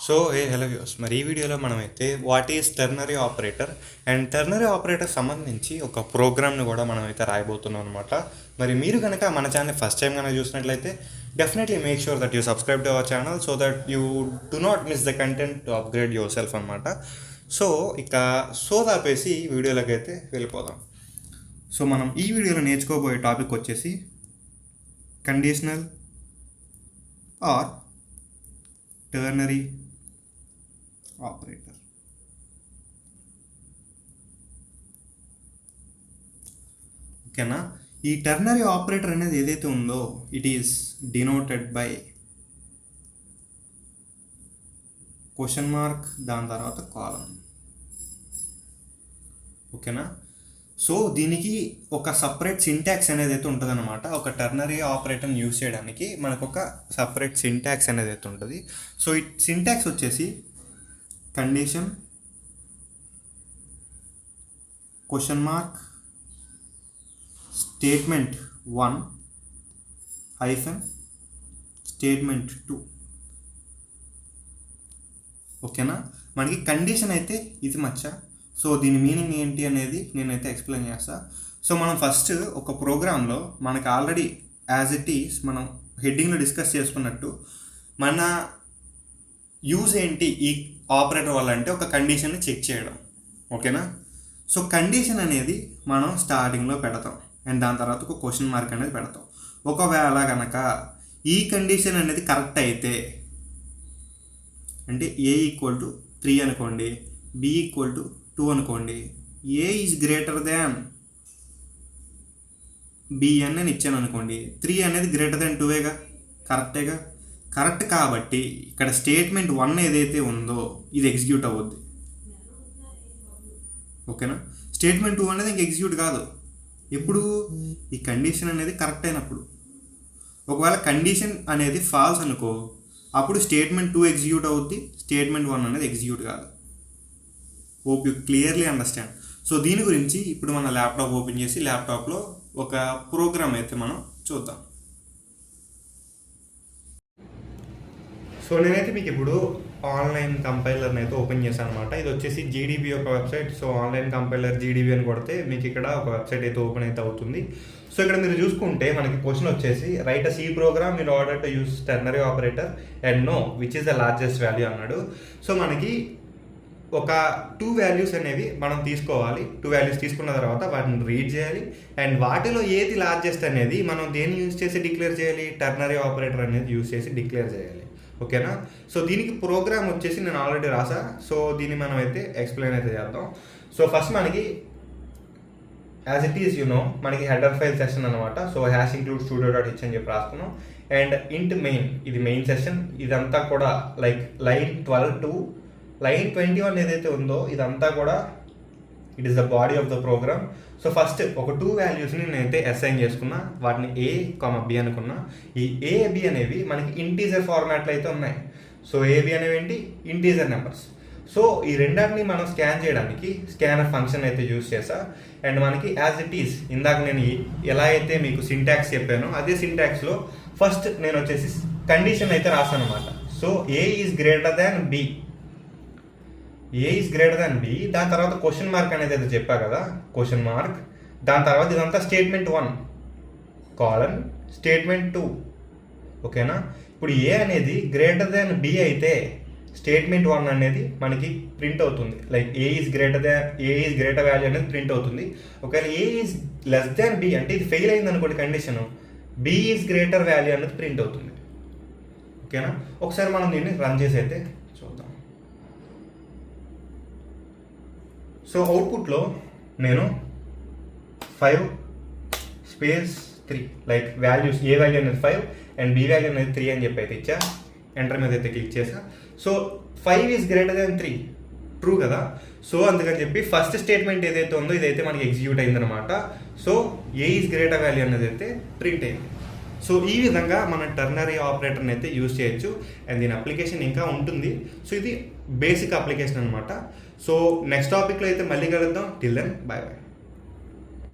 So hello views, మరి ఈ వీడియోలో మనమైతే what is ternary operator and ternary operator సంబంధించి ఒక ప్రోగ్రామ్ని కూడా మనమైతే రాయబోతున్నాం అనమాట. మరి మీరు కనుక మన ఛానల్ ఫస్ట్ టైం కనుక చూసినట్లయితే definitely make sure that you subscribe to our channel so that you do not miss the content to upgrade your self అనమాట. సో ఇక ఆపేసి వీడియోలోకి అయితే వెళ్ళిపోదాం. సో మనం ఈ వీడియోలో నేర్చుకోబోయే టాపిక్ వచ్చేసి కండిషనల్ ఆర్ టెర్నరీ ఆపరేటర్. ఓకేనా? ఈ టెర్నరీ ఆపరేటర్ అనేది ఏదైతే ఉందో it is denoted by question mark, దాని తర్వాత కాలం. ఓకేనా? సో దీనికి ఒక సపరేట్ సింటాక్స్ అనేది అయితే ఉంటుంది అనమాట. ఒక టెర్నరీ ఆపరేటర్ని యూజ్ చేయడానికి మనకు ఒక సపరేట్ సింటాక్స్ అనేది అయితే ఉంటుంది. సో ఈ సింటాక్స్ వచ్చేసి condition, question mark, statement 1 hyphen statement 2. ఓకేనా? మనకి కండిషన్ అయితే ఇది మచ్చ. సో దీని మీనింగ్ ఏంటి అనేది నేనైతే ఎక్స్ప్లెయిన్ చేస్తా. సో మనం ఫస్ట్ ఒక ప్రోగ్రాంలో మనకి ఆల్రెడీ యాజ్ ఇట్ ఈస్ మనం హెడ్డింగ్లో డిస్కస్ చేసుకున్నట్టు మన యూజ్ ఏంటి ఈ ఆపరేటర్ వల్ల అంటే ఒక కండిషన్ని చెక్ చేయడం. ఓకేనా? సో కండిషన్ అనేది మనం స్టార్టింగ్లో పెడతాం అండ్ దాని తర్వాత ఒక క్వశ్చన్ మార్క్ అనేది పెడతాం. ఒకవేళ కనుక ఈ కండిషన్ అనేది కరెక్ట్ అయితే అంటే A = 3 అనుకోండి, B = 2 అనుకోండి, A is greater than B అని ఇచ్చాను అనుకోండి, 3 అనేది గ్రేటర్ దాన్ 2ఏగా, కరెక్టేగా. కరెక్ట్ కాబట్టి ఇక్కడ స్టేట్మెంట్ 1 ఏదైతే ఉందో ఇది ఎగ్జిక్యూట్ అవ్వద్ది. ఓకేనా? స్టేట్మెంట్ 2 అనేది ఇంక ఎగ్జిక్యూట్ కాదు. ఎప్పుడు ఈ కండిషన్ అనేది కరెక్ట్ అయినప్పుడు. ఒకవేళ కండిషన్ అనేది ఫాల్స్ అనుకో, అప్పుడు స్టేట్మెంట్ 2 ఎగ్జిక్యూట్ అవుద్ది, స్టేట్మెంట్ 1 అనేది ఎగ్జిక్యూట్ కాదు. Hope you clearly understand. So దీని గురించి ఇప్పుడు మన ల్యాప్టాప్ ఓపెన్ చేసి ల్యాప్టాప్లో ఒక ప్రోగ్రామ్ అయితే మనం చూద్దాం. సో నేనైతే మీకు ఇప్పుడు ఆన్లైన్ కంపైలర్ని అయితే ఓపెన్ చేశాను అనమాట. ఇది వచ్చేసి జీడీబీ యొక్క వెబ్సైట్. సో ఆన్లైన్ కంపైలర్ జీడీబీ అని కొడితే మీకు ఇక్కడ ఒక వెబ్సైట్ అయితే ఓపెన్ అయితే అవుతుంది. సో ఇక్కడ మీరు చూసుకుంటే మనకి క్వశ్చన్ వచ్చేసి write a C program in order to use ternary operator and know which is the largest value అన్నాడు. సో మనకి ఒక 2 వాల్యూస్ అనేవి మనం తీసుకోవాలి. 2 వాల్యూస్ తీసుకున్న తర్వాత వాటిని రీడ్ చేయాలి అండ్ వాటిలో ఏది లార్జెస్ట్ అనేది మనం దేన్ని యూజ్ చేసి డిక్లేర్ చేయాలి, టెర్నరీ ఆపరేటర్ అనేది యూజ్ చేసి డిక్లేర్ చేయాలి. ఓకేనా? సో దీనికి ప్రోగ్రామ్ వచ్చేసి నేను ఆల్రెడీ రాసా. సో దీన్ని మనం అయితే ఎక్స్ప్లెయిన్ అయితే చేద్దాం. సో ఫస్ట్ మనకి యాజ్ ఇట్ ఈస్ మనకి హెడర్ ఫైల్ సెషన్ అనమాట. సో హ్యాష్ ఇంక్లూడ్ studio.h అని చెప్పి రాసుకున్నాం అండ్ ఇంట్ మెయిన్, ఇది మెయిన్ సెషన్. ఇదంతా కూడా లైక్ లైన్ 12 to లైన్ 21 ఏదైతే ఉందో ఇదంతా కూడా it is the body of the program. So first ఒక 2 వాల్యూస్ని నేనైతే అసైన్ చేసుకున్నా, వాటిని A, B అనుకున్నా. ఈ A, B అనేవి మనకి ఇంటీజర్ ఫార్మాట్లో అయితే ఉన్నాయి. సో A, B అనేవి ఏంటి? Integer numbers. సో ఈ రెండాటిని మనం స్కాన్ చేయడానికి స్కానర్ ఫంక్షన్ అయితే యూజ్ చేసా అండ్ మనకి యాజ్ ఇట్ ఈస్ ఇందాక నేను ఎలా అయితే మీకు సింటాక్స్ చెప్పానో అదే సింటాక్స్లో ఫస్ట్ నేను వచ్చేసి కండిషన్ అయితే రాసాను అనమాట. So A is greater than B, A is greater than B, దాని తర్వాత క్వశ్చన్ మార్క్ అనేది అయితే చెప్పా కదా, క్వశ్చన్ మార్క్, దాని తర్వాత ఇదంతా స్టేట్మెంట్ 1 కాలన్ స్టేట్మెంట్ 2. ఓకేనా? ఇప్పుడు A అనేది గ్రేటర్ దాన్ B అయితే స్టేట్మెంట్ 1 అనేది మనకి ప్రింట్ అవుతుంది. Like A is greater value అనేది ప్రింట్ అవుతుంది. ఒకవేళ A is less than B అంటే ఇది ఫెయిల్ అయింది అనుకోండి condition, B is greater value అనేది ప్రింట్ అవుతుంది. ఓకేనా? ఒకసారి మనం దీన్ని రన్ చేసి అయితే చూద్దాం. సో అవుట్పుట్లో నేను 5 స్పేస్ 3 లైక్ వాల్యూస్, ఏ వాల్యూ అనేది 5 అండ్ B వాల్యూ అనేది 3 అని చెప్పి అయితే ఇచ్చా. ఎంటర్ మీద అయితే క్లిక్ చేసా. So 5 is greater than 3 true కదా. సో అందుకని చెప్పి ఫస్ట్ స్టేట్మెంట్ ఏదైతే ఉందో ఇదైతే మనకి ఎగ్జిక్యూట్ అయిందనమాట. So A is greater value అనేది అయితే ప్రింట్ అయింది. సో ఈ విధంగా మనం టెర్నరీ ఆపరేటర్ని అయితే యూజ్ చేయొచ్చు అండ్ దీని అప్లికేషన్ ఇంకా ఉంటుంది. సో ఇది బేసిక్ అప్లికేషన్ అనమాట. సో నెక్స్ట్ టాపిక్లో అయితే మళ్ళీ కలుద్దాం. Till then bye by.